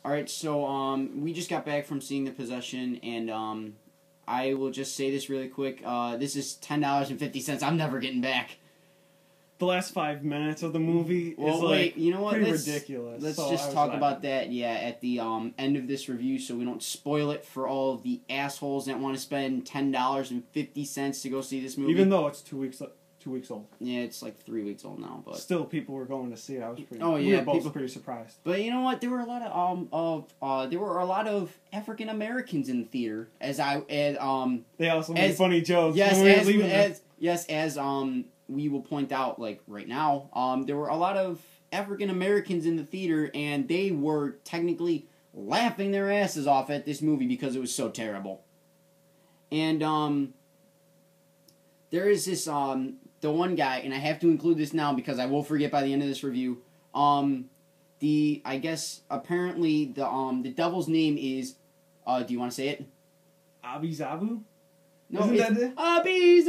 Alright, so, we just got back from seeing The Possession, and, I will just say this really quick. This is $10.50. I'm never getting back. The last 5 minutes of the movie is wait, you know what? pretty ridiculous. Let's just talk about that, at the end of this review, so we don't spoil it for all of the assholes that want to spend $10.50 to go see this movie. Even though it's 2 weeks old. Yeah, it's like 3 weeks old now, but still, people were going to see it. I was pretty. Oh yeah, we were both people pretty surprised. But you know what? There were a lot of African Americans in the theater. They also made funny jokes. Yes, as we will point out, like right now, there were a lot of African Americans in the theater, and they were technically laughing their asses off at this movie because it was so terrible. And there is this the one guy, and I have to include this now because I will forget by the end of this review. I guess apparently the devil's name is do you want to say it? Abizabu? No, Isn't it's that it? Abizu.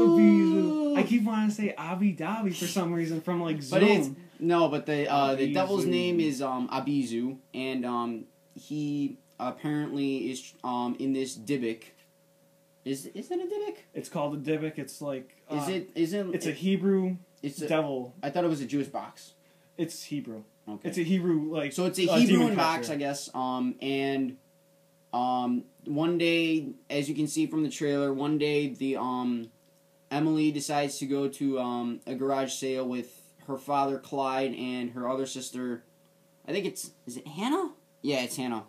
Abizu. I keep wanting to say Abu Dhabi for some reason from like Zoom. But the devil's name is Abizu, and he apparently is in this Dybbuk. Is it a Dybbuk? It's called a Dybbuk. It's like it's a Hebrew devil. I thought it was a Jewish box. It's Hebrew. Okay. It's a Hebrew so it's a Hebrew box, I guess. And one day, as you can see from the trailer, one day the Emily decides to go to a garage sale with her father Clyde and her other sister. I think is it Hannah? Yeah, it's Hannah.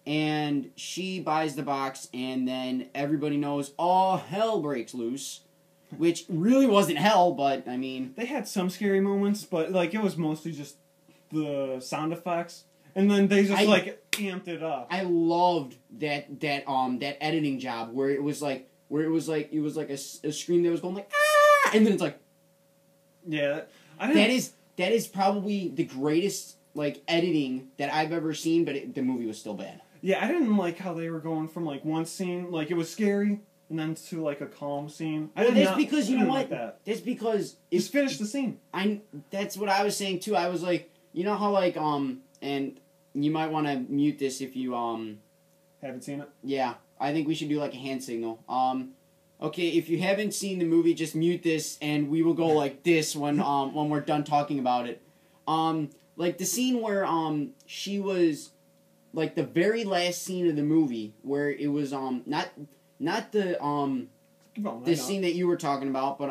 And she buys the box, and then everybody knows all hell breaks loose. Which really wasn't hell, but I mean... They had some scary moments, but like it was mostly just the sound effects. And then they just amped it up. I loved that editing job where it was like a scream that was going like, ah! And then it's like... Yeah. That is probably the greatest like editing that I've ever seen, but the movie was still bad. Yeah, I didn't like how they were going from like one scene, like it was scary, and then to like a calm scene. Because you know what? That's because just finish the scene. That's what I was saying too. I was like, you know how like and you might want to mute this if you haven't seen it. Yeah, I think we should do like a hand signal. Okay, if you haven't seen the movie, just mute this, and we will go like this when we're done talking about it. Like the scene where she was. Like the very last scene of the movie, where it was not the scene that you were talking about, but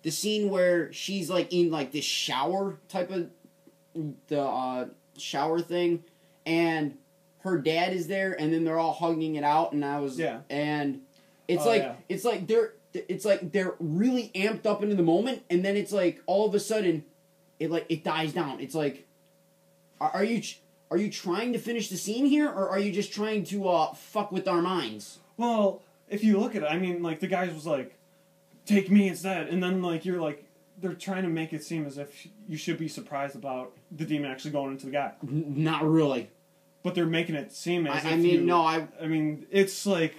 the scene where she's like in like this shower type of shower thing, and her dad is there, and then they're all hugging it out, and and it's it's like they're really amped up into the moment, and then it's like all of a sudden it dies down. It's like, Are you trying to finish the scene here, or are you just trying to fuck with our minds? Well, if you look at it, I mean, like, the guy was like, take me instead, and then, like, you're like, they're trying to make it seem as if you should be surprised about the demon actually going into the guy. Not really. But they're making it seem as if I mean, it's, like,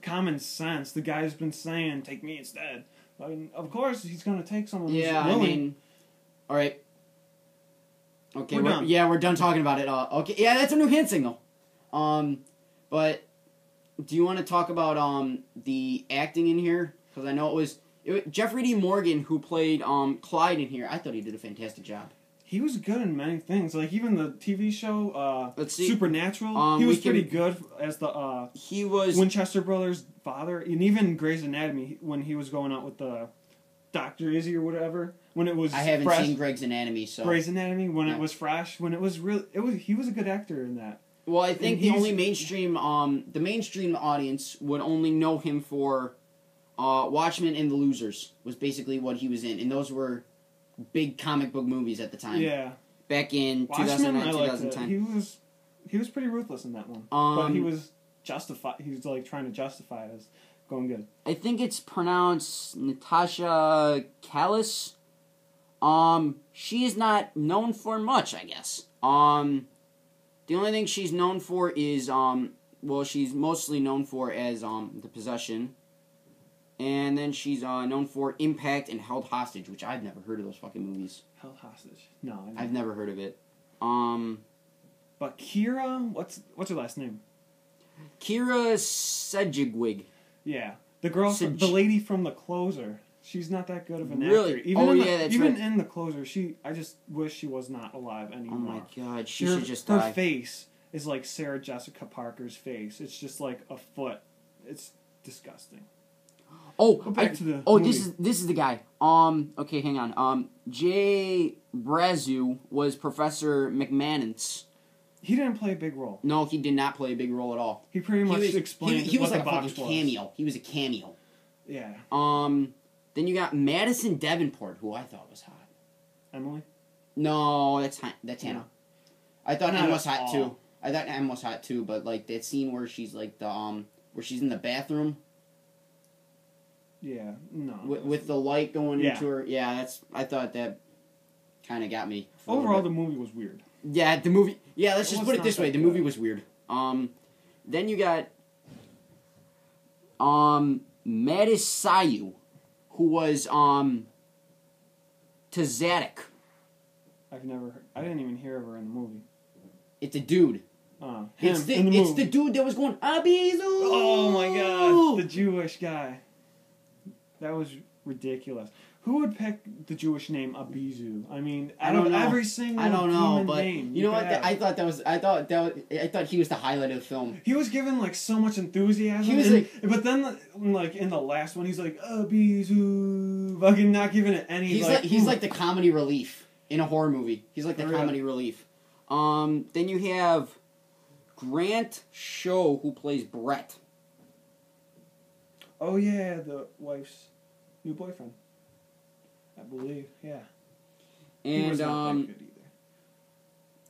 common sense. The guy's been saying, take me instead. I mean, of course, he's going to take someone who's willing. Alright. Okay, we're done. Yeah, we're done talking about it. Okay, yeah, that's a new hand signal. But do you want to talk about the acting in here? Because I know it was Jeffrey D. Morgan who played Clyde in here. I thought he did a fantastic job. He was good in many things. Like even the TV show Supernatural. He was pretty good as the he was Winchester brothers' father, and even Grey's Anatomy when he was going out with the Dr. Izzy or whatever. When it was I haven't seen Grey's Anatomy, so Grey's Anatomy when it was fresh, when it was he was a good actor in that. Well, I think the only mainstream audience would only know him for Watchmen and The Losers was basically what he was in, and those were big comic book movies at the time. Yeah. Back in Watchmen, 2009, 2010. He was pretty ruthless in that one. But he was justified. He was like trying to justify it as going good. I think it's pronounced Natasha Callis. She is not known for much, I guess. The only thing she's known for is, she's mostly known for as, The Possession. And then she's, known for Impact and Held Hostage, which I've never heard of those fucking movies. Held Hostage? No. I've never heard of it. But Kira, what's her last name? Kira Sedgwick. Yeah, the girl, the lady from The Closer. She's not that good of an actor. Even in The Closer, I just wish she was not alive anymore. Oh my god, she should just die. Her face is like Sarah Jessica Parker's face. It's just like a foot. It's disgusting. This is the guy. Okay, hang on. Jay Brazu was Professor McManus. He didn't play a big role. No, he did not play a big role at all. He pretty much explained he was what like the box a fucking cameo. He was a cameo. Yeah. Then you got Madison Davenport, who I thought was hot. Emily? No, that's Hannah. I thought Emma was hot too. I thought Emma was hot too, but like that scene where she's like where she's in the bathroom. Yeah, no. With the light going into her. Yeah, I thought that kind of got me. Overall, the movie was weird. Yeah, the movie. Yeah, let's just put it this way: the movie was weird. Then you got Madis Sayu, who was Tazadik. I didn't even hear of her in the movie. It's a dude. It's the dude that was going Abizu. Oh my god, the Jewish guy. That was ridiculous. Who would pick the Jewish name Abizu? I mean, every single human name. You know what? I thought he was the highlight of the film. He was given like so much enthusiasm. He was but then like in the last one, he's like Abizu, fucking not giving it any. He's like the comedy relief in a horror movie. He's like the comedy relief. Then you have Grant Show, who plays Brett. Oh yeah, the wife's new boyfriend. I believe, yeah. And he was not that good either.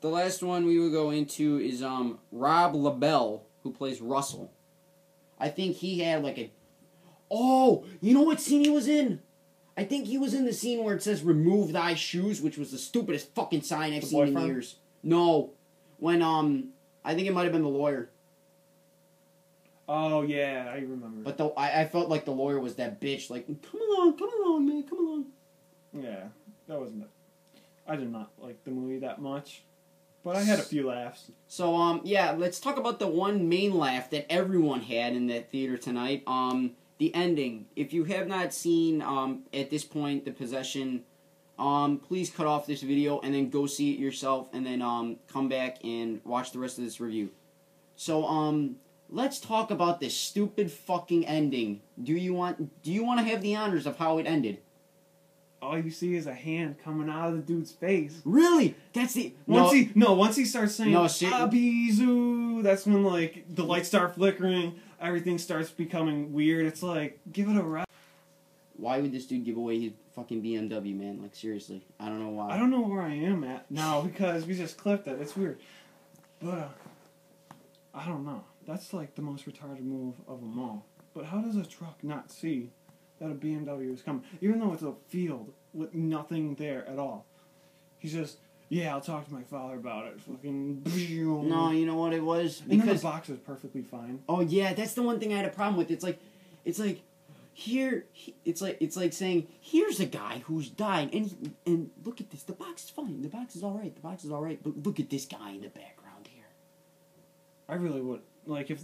The last one we will go into is Rob LaBelle, who plays Russell. I think he had like a... Oh! You know what scene he was in? I think he was in the scene where it says, "Remove thy shoes," which was the stupidest fucking sign I've seen in years. No. When, I think it might have been the lawyer. Oh, yeah, I remember. But I felt like the lawyer was that bitch, like, come along, man, come along. Yeah, that wasn't it. I did not like the movie that much. But I had a few laughs. So, yeah, let's talk about the one main laugh that everyone had in that theater tonight. The ending. If you have not seen, at this point, The Possession, please cut off this video and then go see it yourself and then, come back and watch the rest of this review. So, let's talk about this stupid fucking ending. Do you want to have the honors of how it ended? All you see is a hand coming out of the dude's face. Really? That's the... Once he starts saying, Abizu, that's when, like, the lights start flickering, everything starts becoming weird. It's like, give it a rest. Why would this dude give away his fucking BMW, man? Like, seriously. I don't know why. I don't know where I am at now, because we just clipped it. It's weird. But, I don't know. That's, like, the most retarded move of them all. But how does a truck not see that a BMW is coming? Even though it's a field with nothing there at all. He's just, yeah, I'll talk to my father about it. Fucking... No, you know what it was? Because... And then the box was perfectly fine. Oh, yeah, that's the one thing I had a problem with. It's like, it's like saying, here's a guy who's dying, and look at this. The box is fine. The box is alright. But look at this guy in the background here. I really would... Like, if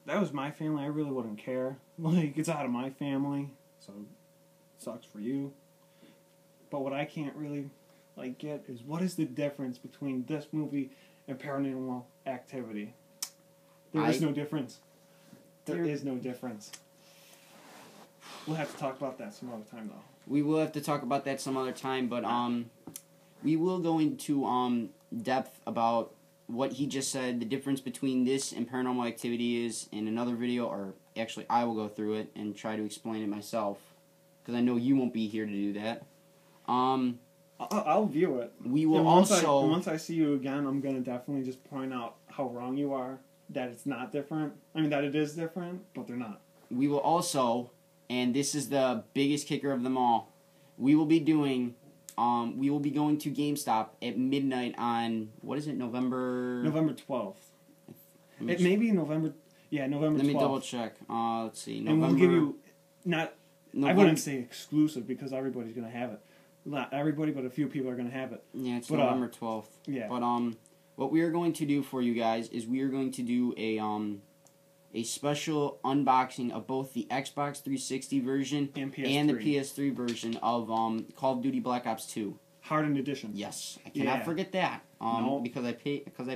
that was my family, I really wouldn't care. Like, it's out of my family, so it sucks for you. But what I can't really, like, get is what is the difference between this movie and Paranormal Activity? There is no difference. There is no difference. We'll have to talk about that some other time, though. We will have to talk about that some other time, but, we will go into, depth about what he just said, the difference between this and Paranormal Activity is in another video, or actually I will go through it and try to explain it myself, because I know you won't be here to do that. I'll view it. We will once I see you again, I'm going to definitely just point out how wrong you are, that it's not different. I mean, that it is different, but they're not. We will also, and this is the biggest kicker of them all, we will be going to GameStop at midnight on, what is it, November 12th. It may be November 12th. Let me double check. Let's see. And we'll give you, I wouldn't say exclusive because everybody's going to have it. not everybody, but a few people are gonna have it. Yeah, it's But, November 12th. Yeah. But what we are going to do for you guys is we are going to do a special unboxing of both the Xbox 360 version And PS3. and the PS3 version of Call of Duty Black Ops 2. Hardened edition. Yes, I cannot Yeah. forget that. No. Because I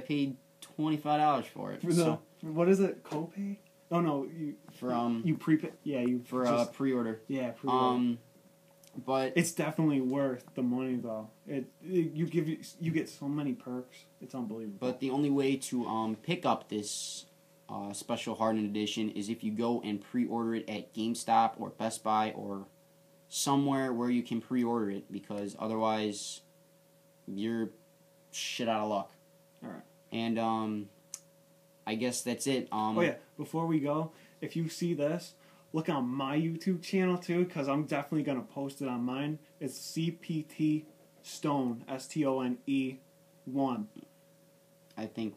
paid $25 for it. For the, So what is it? Copay? Oh no, you for you prepay. Yeah, you for just, pre-order. yeah pre-order. But It's definitely worth the money though. You get so many perks. It's unbelievable. But the only way to pick up this special hardened edition is if you go and pre-order it at GameStop or Best Buy or somewhere where you can pre-order it, because otherwise you're shit out of luck. All right. And I guess that's it. Oh yeah, before we go, if you see this, look on my YouTube channel too, because I'm definitely gonna post it on mine. It's CPT Stone, STONE 1. I think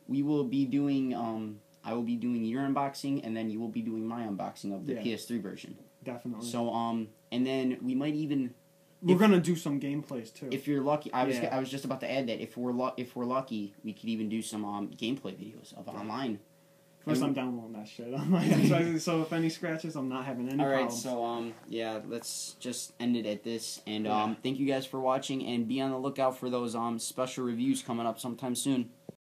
we will be doing I will be doing your unboxing, and then you will be doing my unboxing of the Yeah. PS3 version. Definitely. So and then we might even, we're gonna do some gameplays too. if you're lucky, I Yeah. was just about to add that if we're lucky, we could even do some gameplay videos of online. First, I'm downloading that shit on my Xbox, so if any scratches, I'm not having any All right, problems. so yeah, let's just end it at this, and Yeah. thank you guys for watching, and be on the lookout for those special reviews coming up sometime soon.